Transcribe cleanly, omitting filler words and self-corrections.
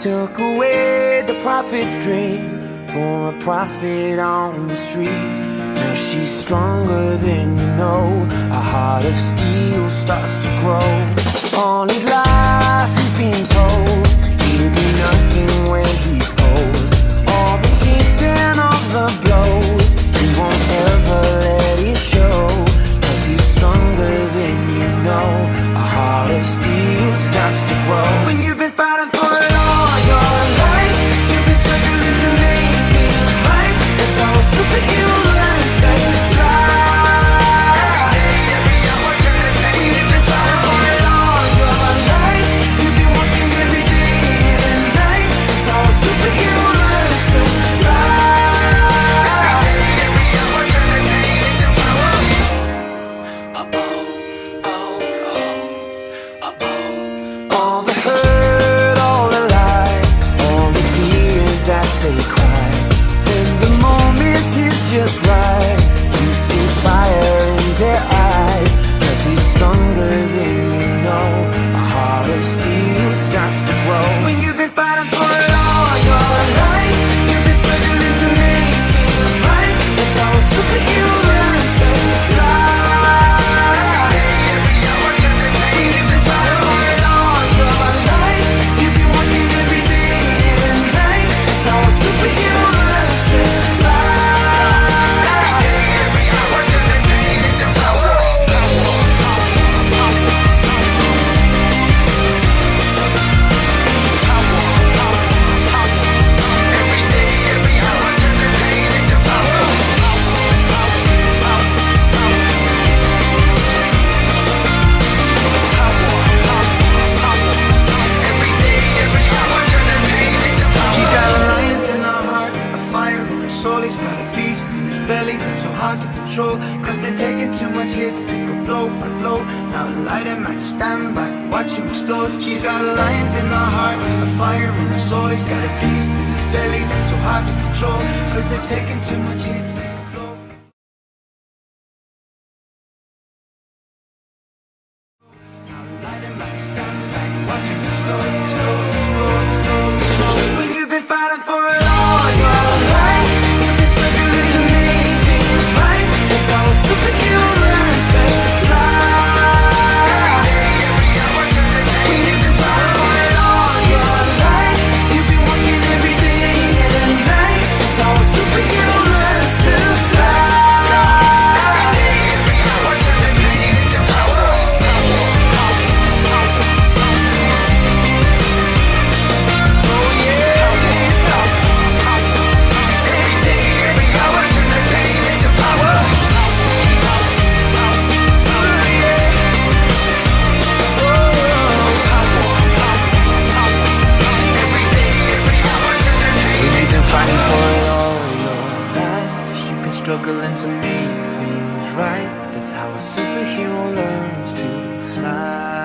took away the prophet's dream for a prophet on the street. Now she's stronger than you know. A heart of steel starts to grow. All his life he's been told he'll be nothing when he's old. All the kicks and all the blows, he won't ever let it show. 'Cause he's stronger than you know. A heart of steel starts to grow. When you've been fighting for it all your life, you've been struggling to make things right. That's how a superhero learns to fly. Just right, you see fire in their eyes. 'Cause he's stronger than you know. A heart of steel starts to grow. When you've been fighting for it all your life, you've been struggling to make things right. That's how a superhero learns to fly. When you've been fighting for it all your life, you've been working every day and night. That's how a superhero learns to fly. He's got a beast in his belly that's so hard to control. 'Cause they've taken too much hits, they go blow by blow. Now light him at stand back, watch him explode. She's got a lion in her heart, a fire in her soul. He's got a beast in his belly that's so hard to control. 'Cause they've taken too much hits, they go blow. Now light him at stand back, watch him explode, explode, explode, explode, explode. When you've been fighting for it all your life, to make things right. That's how a superhero learns to fly. When you've been fighting for it all your life, you've been working every day and night. That's how a superhero learns to fly. Fighting for it all your life, you've been struggling to make things right. That's how a superhero learns to fly.